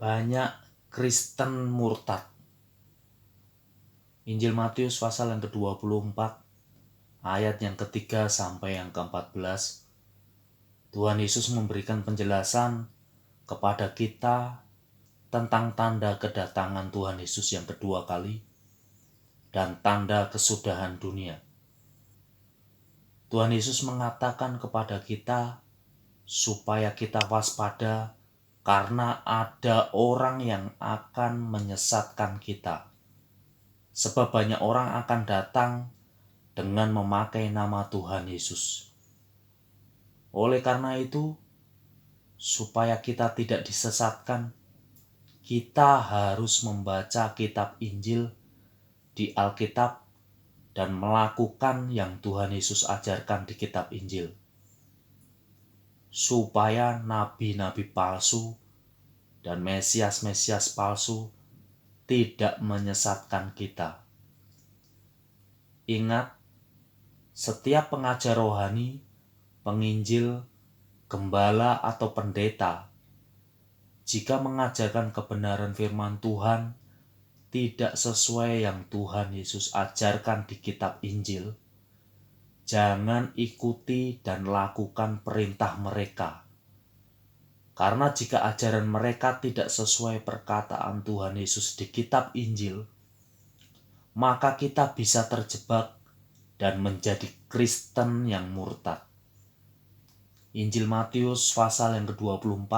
Banyak Kristen murtad. Injil Matius pasal yang ke-24 ayat yang ketiga sampai yang ke-14. Tuhan Yesus memberikan penjelasan kepada kita tentang tanda kedatangan Tuhan Yesus yang kedua kali dan tanda kesudahan dunia. Tuhan Yesus mengatakan kepada kita supaya kita waspada karena ada orang yang akan menyesatkan kita. Sebab banyak orang akan datang dengan memakai nama Tuhan Yesus. Oleh karena itu, supaya kita tidak disesatkan, kita harus membaca kitab Injil di Alkitab dan melakukan yang Tuhan Yesus ajarkan di kitab Injil. Supaya nabi-nabi palsu dan mesias-mesias palsu tidak menyesatkan kita. Ingat, setiap pengajar rohani, penginjil, gembala atau pendeta, jika mengajarkan kebenaran firman Tuhan tidak sesuai yang Tuhan Yesus ajarkan di kitab Injil, jangan ikuti dan lakukan perintah mereka. Karena jika ajaran mereka tidak sesuai perkataan Tuhan Yesus di kitab Injil, maka kita bisa terjebak dan menjadi Kristen yang murtad. Injil Matius pasal yang ke-24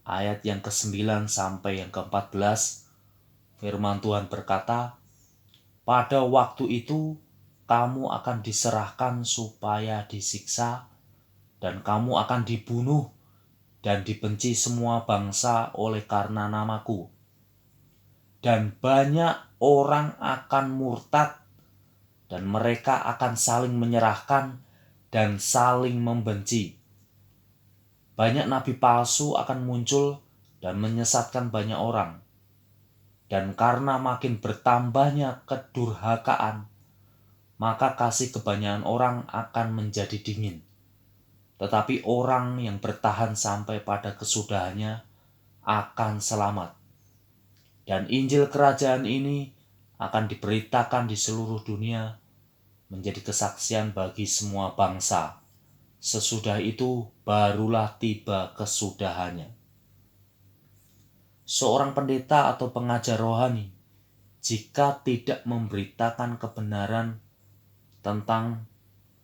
ayat yang ke-9 sampai yang ke-14, firman Tuhan berkata, "Pada waktu itu kamu akan diserahkan supaya disiksa, dan kamu akan dibunuh dan dibenci semua bangsa oleh karena namaku. Dan banyak orang akan murtad, dan mereka akan saling menyerahkan dan saling membenci. Banyak nabi palsu akan muncul dan menyesatkan banyak orang. Dan karena makin bertambahnya kedurhakaan, maka kasih kebanyakan orang akan menjadi dingin. Tetapi orang yang bertahan sampai pada kesudahannya akan selamat. Dan Injil kerajaan ini akan diberitakan di seluruh dunia menjadi kesaksian bagi semua bangsa. Sesudah itu barulah tiba kesudahannya." Seorang pendeta atau pengajar rohani, jika tidak memberitakan kebenaran tentang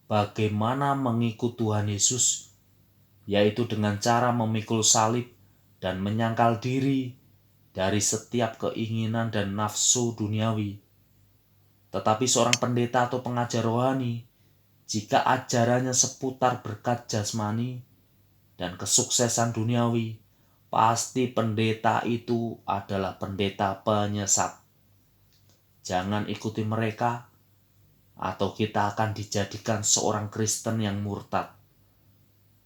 bagaimana mengikut Tuhan Yesus, yaitu dengan cara memikul salib dan menyangkal diri dari setiap keinginan dan nafsu duniawi. Tetapi seorang pendeta atau pengajar rohani, jika ajarannya seputar berkat jasmani dan kesuksesan duniawi, pasti pendeta itu adalah pendeta penyesat. Jangan ikuti mereka, atau kita akan dijadikan seorang Kristen yang murtad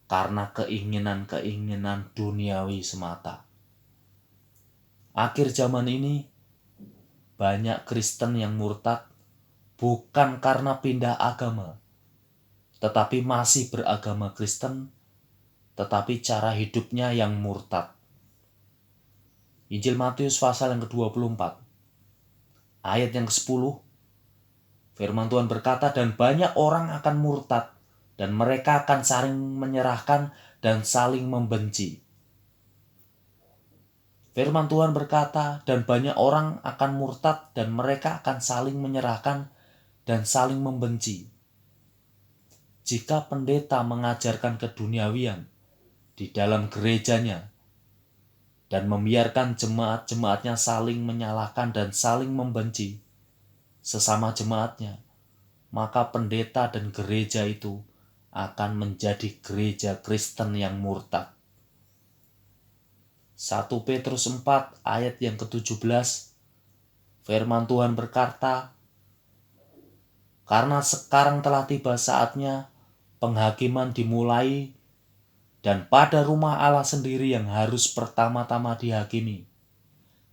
karena keinginan-keinginan duniawi semata. Akhir zaman ini, banyak Kristen yang murtad bukan karena pindah agama, tetapi masih beragama Kristen, tetapi cara hidupnya yang murtad. Injil Matius pasal yang ke-24 ayat yang ke-10, firman Tuhan berkata, "Dan banyak orang akan murtad, dan mereka akan saling menyerahkan dan saling membenci." Firman Tuhan berkata, "Dan banyak orang akan murtad, dan mereka akan saling menyerahkan dan saling membenci." Jika pendeta mengajarkan keduniawian di dalam gerejanya dan membiarkan jemaat-jemaatnya saling menyalahkan dan saling membenci sesama jemaatnya, maka pendeta dan gereja itu akan menjadi gereja Kristen yang murtad. 1 Petrus 4 ayat yang ke-17, firman Tuhan berkata, "Karena sekarang telah tiba saatnya penghakiman dimulai, dan pada rumah Allah sendiri yang harus pertama-tama dihakimi.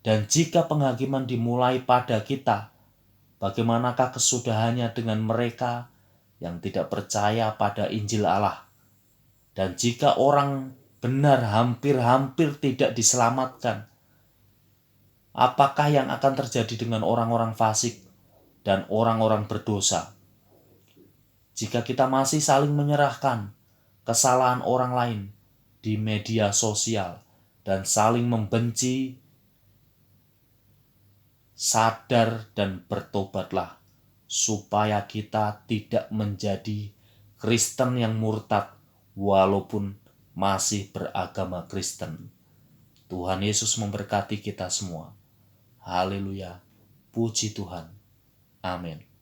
Dan jika penghakiman dimulai pada kita, bagaimanakah kesudahannya dengan mereka yang tidak percaya pada Injil Allah? Dan jika orang benar hampir-hampir tidak diselamatkan. Apakah yang akan terjadi dengan orang-orang fasik dan orang-orang berdosa? Jika kita masih saling menyerahkan kesalahan orang lain di media sosial dan saling membenci, sadar dan bertobatlah supaya kita tidak menjadi Kristen yang murtad walaupun masih beragama Kristen. Tuhan Yesus memberkati kita semua. Haleluya. Puji Tuhan. Amin.